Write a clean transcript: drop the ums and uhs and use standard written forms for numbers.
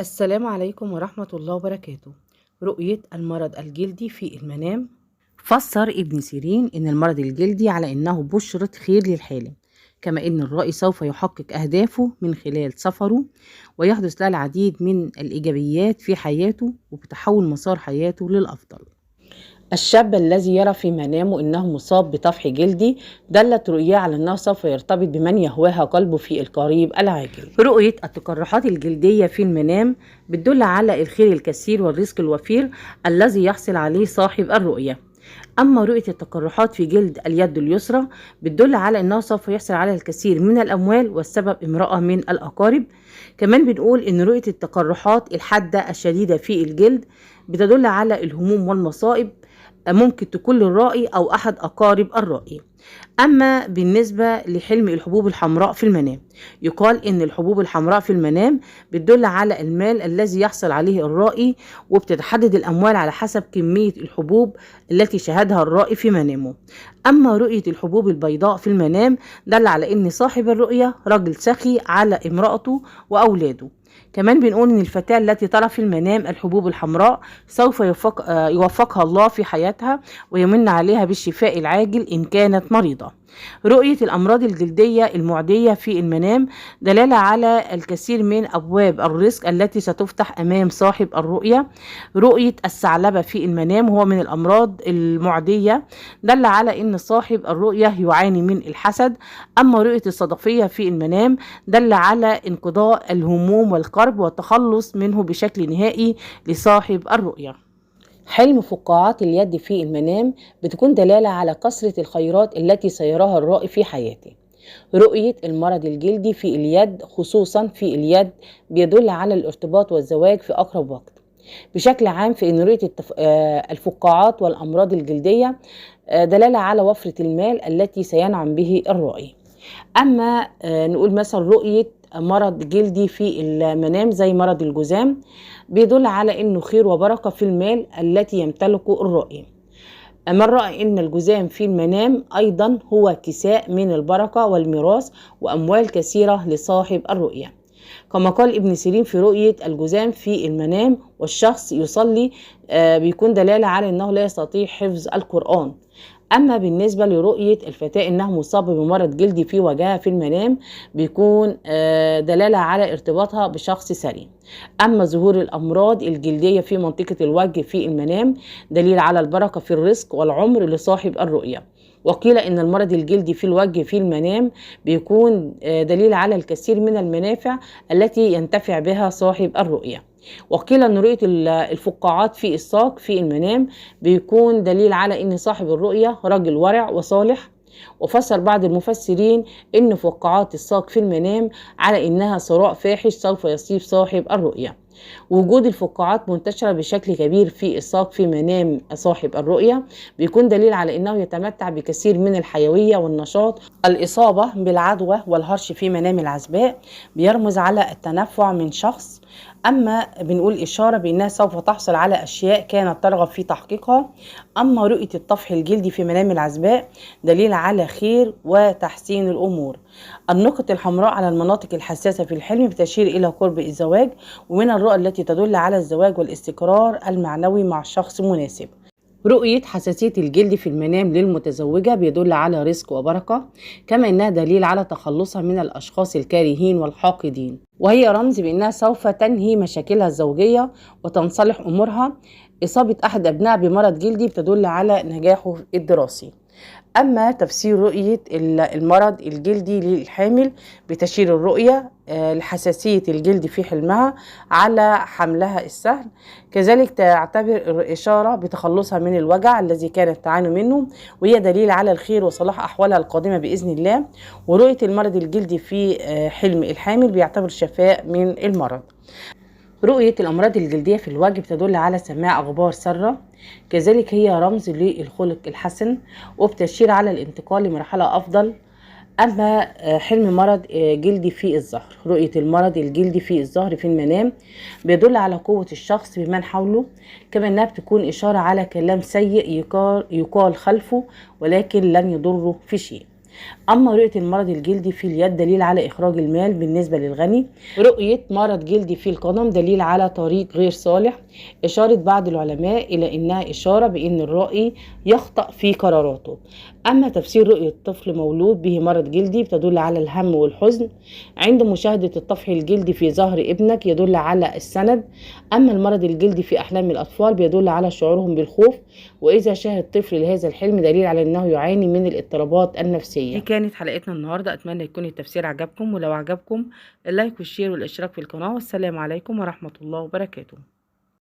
السلام عليكم ورحمة الله وبركاته. رؤية المرض الجلدي في المنام. فسر ابن سيرين إن المرض الجلدي على إنه بشرة خير للحالم، كما إن الرائي سوف يحقق أهدافه من خلال سفره، ويحدث له العديد من الإيجابيات في حياته وبتحول مسار حياته للأفضل. الشاب الذي يرى في منامه إنه مصاب بطفح جلدي دلت رؤياه على أنه سوف يرتبط بمن يهواها قلبه في القريب العاجل. رؤية التقرحات الجلدية في المنام بتدل على الخير الكثير والرزق الوفير الذي يحصل عليه صاحب الرؤية. أما رؤية التقرحات في جلد اليد اليسرى بتدل على أنه سوف يحصل على الكثير من الأموال والسبب امرأة من الأقارب. كمان بنقول أن رؤية التقرحات الحادة الشديدة في الجلد بتدل على الهموم والمصائب، ممكن تكون للرائي أو أحد أقارب الرائي. أما بالنسبة لحلم الحبوب الحمراء في المنام، يقال إن الحبوب الحمراء في المنام بتدل على المال الذي يحصل عليه الرائي، وبتتحدد الأموال على حسب كمية الحبوب التي شاهدها الرائي في منامه. أما رؤية الحبوب البيضاء في المنام دل على إن صاحب الرؤية رجل سخي على امرأته وأولاده. كمان بنقول إن الفتاة التي ترى في المنام الحبوب الحمراء سوف يوفقها الله في حياتها ويمن عليها بالشفاء العاجل إن كانت مريضة. رؤية الأمراض الجلدية المعدية في المنام دلالة على الكثير من أبواب الرزق التي ستفتح أمام صاحب الرؤية. رؤية الثعلبة في المنام هو من الأمراض المعدية، دل على أن صاحب الرؤية يعاني من الحسد. أما رؤية الصدفية في المنام دل على انقضاء الهموم والكرب والتخلص منه بشكل نهائي لصاحب الرؤية. حلم فقاعات اليد في المنام بتكون دلالة على كثرة الخيرات التي سيراها الرائي في حياته. رؤية المرض الجلدي في اليد خصوصا في اليد بيدل على الارتباط والزواج في أقرب وقت. بشكل عام في أن رؤية الفقاعات والأمراض الجلدية دلالة على وفرة المال التي سينعم به الرائي. أما نقول مثلا رؤية مرض جلدي في المنام زي مرض الجذام بيدل على انه خير وبركة في المال التي يمتلكه الرائي. من رأى ان الجذام في المنام ايضا هو كساء من البركة والميراث واموال كثيرة لصاحب الرؤية. كما قال ابن سيرين في رؤية الجذام في المنام والشخص يصلي بيكون دلالة على انه لا يستطيع حفظ القرآن. أما بالنسبة لرؤية الفتاة إنها مصابة بمرض جلدي في وجهها في المنام بيكون دلالة على ارتباطها بشخص ثري. أما ظهور الأمراض الجلدية في منطقة الوجه في المنام دليل على البركة في الرزق والعمر لصاحب الرؤية. وقيل إن المرض الجلدي في الوجه في المنام بيكون دليل على الكثير من المنافع التي ينتفع بها صاحب الرؤية. وقيل أن رؤية الفقاعات في الساق في المنام بيكون دليل على أن صاحب الرؤية رجل ورع وصالح. وفسر بعض المفسرين أن فقاعات الساق في المنام على أنها ثراء فاحش سوف يصيب صاحب الرؤية. وجود الفقاعات منتشرة بشكل كبير في الساق في منام صاحب الرؤية بيكون دليل على أنه يتمتع بكثير من الحيوية والنشاط. الإصابة بالعدوى والهرش في منام العزباء بيرمز على التنفع من شخص. أما بنقول إشارة بأنها سوف تحصل على أشياء كانت ترغب في تحقيقها. أما رؤية الطفح الجلدي في منام العزباء دليل على خير وتحسين الأمور. النقط الحمراء على المناطق الحساسة في الحلم بتشير إلى قرب الزواج، ومن الرؤى التي تدل على الزواج والاستقرار المعنوي مع شخص مناسب. رؤية حساسية الجلد في المنام للمتزوجة بيدل على رزق وبركة، كما أنها دليل على تخلصها من الأشخاص الكارهين والحاقدين، وهي رمز بأنها سوف تنهي مشاكلها الزوجية وتنصلح أمورها. إصابة أحد أبنائها بمرض جلدي بتدل على نجاحه الدراسي. أما تفسير رؤية المرض الجلدي للحامل بتشير الرؤية لحساسية الجلد في حلمها على حملها السهل. كذلك تعتبر الإشارة بتخلصها من الوجع الذي كانت تعاني منه، وهي دليل على الخير وصلاح أحوالها القادمة بإذن الله. ورؤية المرض الجلدي في حلم الحامل بيعتبر شفاء من المرض. رؤية الأمراض الجلدية في الوجه بتدل على سماع أخبار سارة، كذلك هي رمز للخلق الحسن وبتشير على الانتقال لمرحلة أفضل. أما حلم مرض جلدي في الظهر، رؤية المرض الجلدي في الظهر في المنام بيدل على قوة الشخص بمن حوله، كما أنها بتكون إشارة على كلام سيء يقال خلفه ولكن لن يضره في شيء. أما رؤية المرض الجلدي في اليد دليل على إخراج المال بالنسبة للغني. رؤية مرض جلدي في القدم دليل على طريق غير صالح، إشارة بعض العلماء إلى إنها إشارة بأن الرائي يخطأ في قراراته. أما تفسير رؤية طفل مولود به مرض جلدي بتدل على الهم والحزن. عند مشاهدة الطفح الجلدي في ظهر ابنك يدل على السند. أما المرض الجلدي في أحلام الأطفال بيدل على شعورهم بالخوف، وإذا شاهد طفل لهذا الحلم دليل على أنه يعاني من الاضطرابات النفسية. دي كانت حلقتنا النهاردة، أتمنى يكون التفسير عجبكم، ولو عجبكم اللايك والشير والاشتراك في القناة، والسلام عليكم ورحمة الله وبركاته.